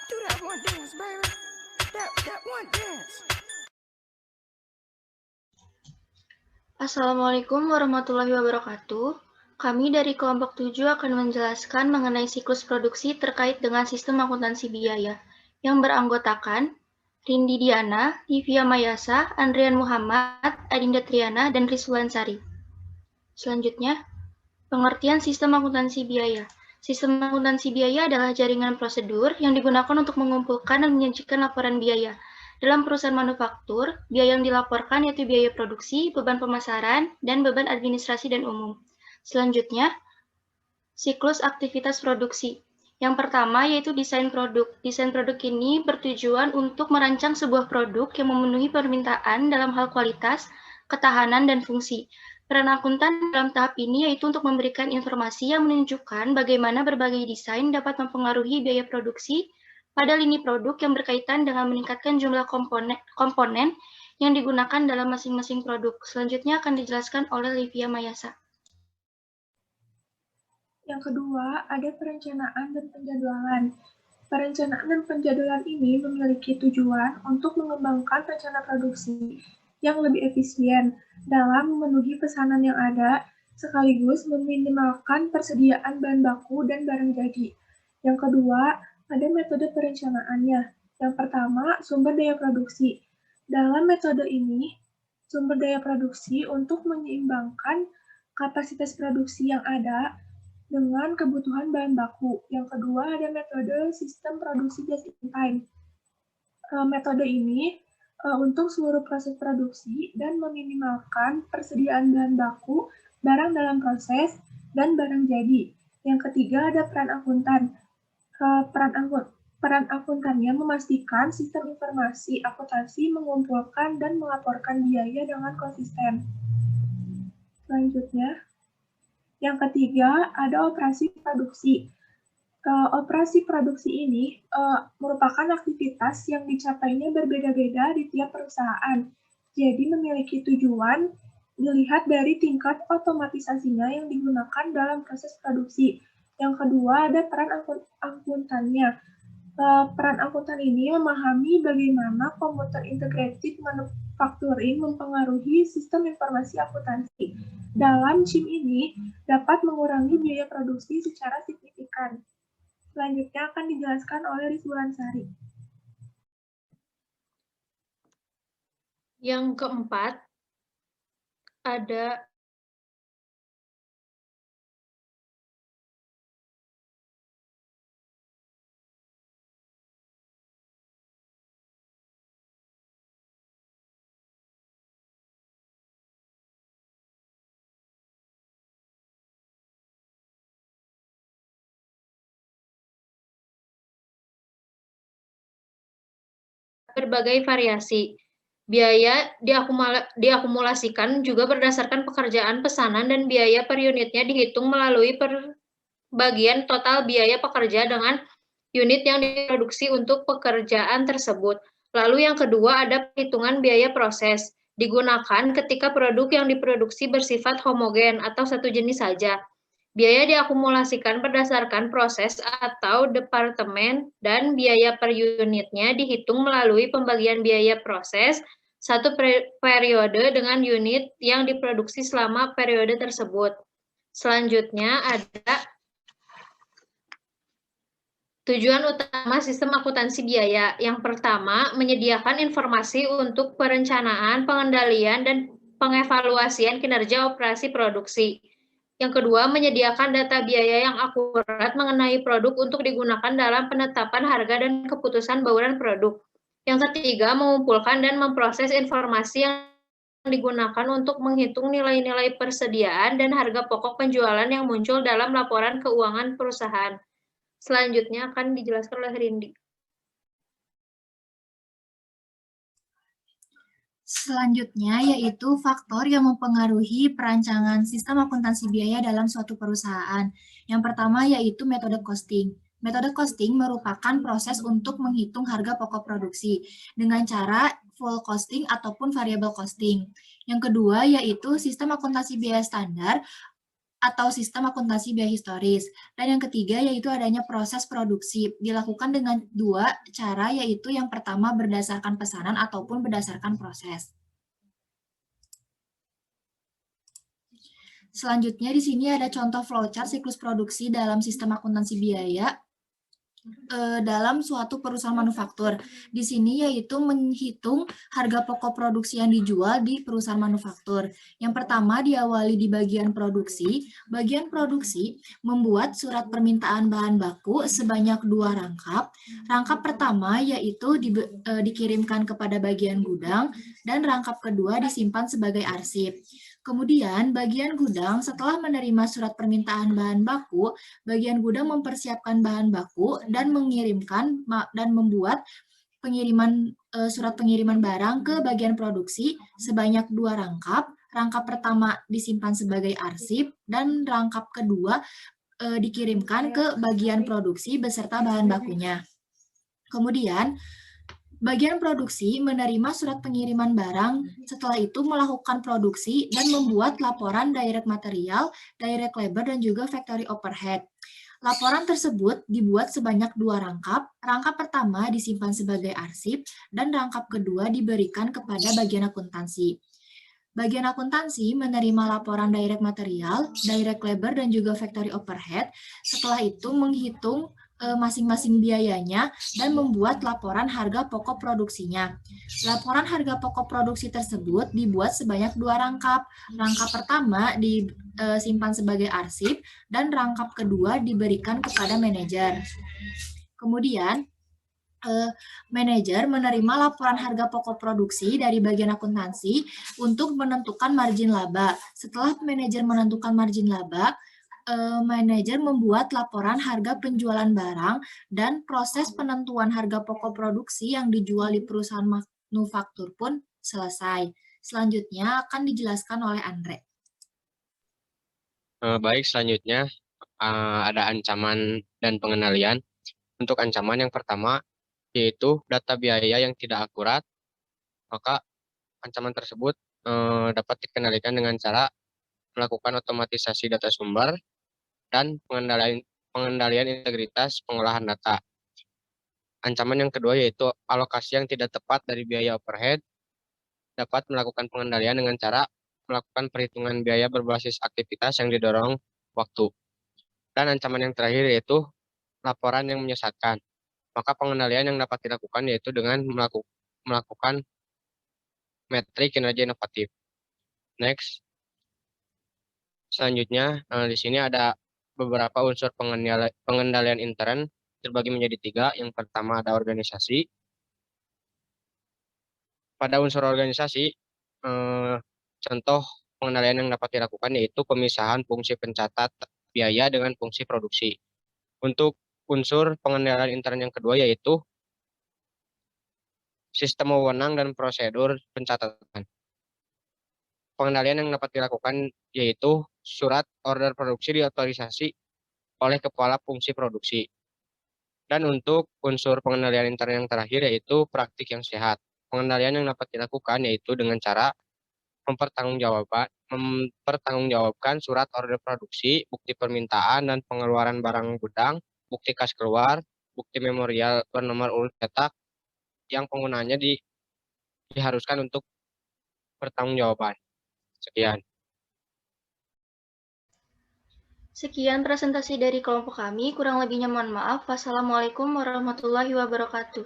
Do that one dance, baby. That one dance. Assalamualaikum warahmatullahi wabarakatuh. Kami dari kelompok 7 akan menjelaskan mengenai siklus produksi terkait dengan sistem akuntansi biaya yang beranggotakan Rindi Diana, Livia Mayasa, Andrian Muhammad, Adinda Triana, dan Rizwan Sari. Selanjutnya, pengertian sistem akuntansi biaya. Sistem akuntansi biaya adalah jaringan prosedur yang digunakan untuk mengumpulkan dan menyajikan laporan biaya. Dalam perusahaan manufaktur, biaya yang dilaporkan yaitu biaya produksi, beban pemasaran, dan beban administrasi dan umum. Selanjutnya, siklus aktivitas produksi. Yang pertama yaitu desain produk. Desain produk ini bertujuan untuk merancang sebuah produk yang memenuhi permintaan dalam hal kualitas, ketahanan, dan fungsi. Peran akuntan dalam tahap ini yaitu untuk memberikan informasi yang menunjukkan bagaimana berbagai desain dapat mempengaruhi biaya produksi pada lini produk yang berkaitan dengan meningkatkan jumlah komponen yang digunakan dalam masing-masing produk. Selanjutnya akan dijelaskan oleh Livia Mayasa. Yang kedua, ada perencanaan dan penjadwalan. Perencanaan dan penjadwalan ini memiliki tujuan untuk mengembangkan rencana produksi yang lebih efisien dalam memenuhi pesanan yang ada, sekaligus meminimalkan persediaan bahan baku dan barang jadi. Yang kedua, ada metode perencanaannya. Yang pertama, sumber daya produksi. Dalam metode ini, sumber daya produksi untuk menyeimbangkan kapasitas produksi yang ada dengan kebutuhan bahan baku. Yang kedua, ada metode sistem produksi just in time. Metode ini untuk seluruh proses produksi dan meminimalkan persediaan bahan baku, barang dalam proses, dan barang jadi. Yang ketiga, ada peran akuntan. Peran akuntannya memastikan sistem informasi akuntansi mengumpulkan dan melaporkan biaya dengan konsisten. Selanjutnya, yang ketiga, ada operasi produksi. Operasi produksi ini merupakan aktivitas yang dicapainya berbeda-beda di tiap perusahaan. Jadi memiliki tujuan dilihat dari tingkat otomatisasinya yang digunakan dalam proses produksi. Yang kedua, ada peran akuntannya. Peran akuntan ini memahami bagaimana komputer integrated manufacturing mempengaruhi sistem informasi akuntansi. Dalam CIM ini dapat mengurangi biaya produksi secara signifikan. Selanjutnya akan dijelaskan oleh Rizwan Sari. Yang keempat, ada berbagai variasi. Biaya diakumulasikan juga berdasarkan pekerjaan pesanan dan biaya per unitnya dihitung melalui bagian total biaya pekerja dengan unit yang diproduksi untuk pekerjaan tersebut. Lalu yang kedua ada perhitungan biaya proses. Digunakan ketika produk yang diproduksi bersifat homogen atau satu jenis saja. Biaya diakumulasikan berdasarkan proses atau departemen dan biaya per unitnya dihitung melalui pembagian biaya proses satu periode dengan unit yang diproduksi selama periode tersebut. Selanjutnya ada tujuan utama sistem akuntansi biaya. Yang pertama, menyediakan informasi untuk perencanaan, pengendalian, dan pengevaluasian kinerja operasi produksi. Yang kedua, menyediakan data biaya yang akurat mengenai produk untuk digunakan dalam penetapan harga dan keputusan bauran produk. Yang ketiga, mengumpulkan dan memproses informasi yang digunakan untuk menghitung nilai-nilai persediaan dan harga pokok penjualan yang muncul dalam laporan keuangan perusahaan. Selanjutnya akan dijelaskan oleh Rindi. Selanjutnya yaitu faktor yang mempengaruhi perancangan sistem akuntansi biaya dalam suatu perusahaan. Yang pertama yaitu metode costing. Metode costing merupakan proses untuk menghitung harga pokok produksi dengan cara full costing ataupun variable costing. Yang kedua yaitu sistem akuntansi biaya standar atau sistem akuntansi biaya historis. Dan yang ketiga yaitu adanya proses produksi. Dilakukan dengan dua cara, yaitu yang pertama berdasarkan pesanan ataupun berdasarkan proses. Selanjutnya di sini ada contoh flowchart siklus produksi dalam sistem akuntansi biaya dalam suatu perusahaan manufaktur. Di sini yaitu menghitung harga pokok produksi yang dijual di perusahaan manufaktur. Yang pertama diawali di bagian produksi. Bagian produksi membuat surat permintaan bahan baku sebanyak 2 rangkap. Rangkap pertama yaitu dikirimkan kepada bagian gudang dan rangkap kedua disimpan sebagai arsip. Kemudian, bagian gudang setelah menerima surat permintaan bahan baku, bagian gudang mempersiapkan bahan baku dan mengirimkan dan membuat pengiriman surat pengiriman barang ke bagian produksi sebanyak 2 rangkap. Rangkap pertama disimpan sebagai arsip dan rangkap kedua dikirimkan ke bagian produksi beserta bahan bakunya. Kemudian, bagian produksi menerima surat pengiriman barang, setelah itu melakukan produksi dan membuat laporan direct material, direct labor, dan juga factory overhead. Laporan tersebut dibuat sebanyak 2 rangkap. Rangkap pertama disimpan sebagai arsip dan rangkap kedua diberikan kepada bagian akuntansi. Bagian akuntansi menerima laporan direct material, direct labor, dan juga factory overhead. Setelah itu menghitung masing-masing biayanya dan membuat laporan harga pokok produksinya. Laporan harga pokok produksi tersebut dibuat sebanyak 2 rangkap. Rangkap pertama disimpan sebagai arsip dan rangkap kedua diberikan kepada manajer. Kemudian, manajer menerima laporan harga pokok produksi dari bagian akuntansi untuk menentukan margin laba. Setelah manajer menentukan margin laba, manajer membuat laporan harga penjualan barang dan proses penentuan harga pokok produksi yang dijual di perusahaan manufaktur pun selesai. Selanjutnya akan dijelaskan oleh Andre. Baik, selanjutnya ada ancaman dan pengendalian. Untuk ancaman yang pertama yaitu data biaya yang tidak akurat, maka ancaman tersebut dapat dikendalikan dengan cara melakukan otomatisasi data sumber dan pengendalian integritas pengolahan data. Ancaman yang kedua yaitu alokasi yang tidak tepat dari biaya overhead, dapat melakukan pengendalian dengan cara melakukan perhitungan biaya berbasis aktivitas yang didorong waktu. Dan ancaman yang terakhir yaitu laporan yang menyesatkan. Maka pengendalian yang dapat dilakukan yaitu dengan melakukan metrik kinerja inovatif. Next. Selanjutnya, di sini ada beberapa unsur pengendalian intern terbagi menjadi 3. Yang pertama ada organisasi. Pada unsur organisasi, contoh pengendalian yang dapat dilakukan yaitu pemisahan fungsi pencatat biaya dengan fungsi produksi. Untuk unsur pengendalian intern yang kedua yaitu sistem wewenang dan prosedur pencatatan. Pengendalian yang dapat dilakukan yaitu surat order produksi diotorisasi oleh kepala fungsi produksi. Dan untuk unsur pengendalian intern yang terakhir yaitu praktik yang sehat. Pengendalian yang dapat dilakukan yaitu dengan cara mempertanggungjawabkan surat order produksi, bukti permintaan dan pengeluaran barang gudang, bukti kas keluar, bukti memorial bernomor urut cetak yang penggunaannya diharuskan untuk pertanggungjawaban. Sekian. Sekian presentasi dari kelompok kami, kurang lebihnya mohon maaf. Wassalamualaikum warahmatullahi wabarakatuh.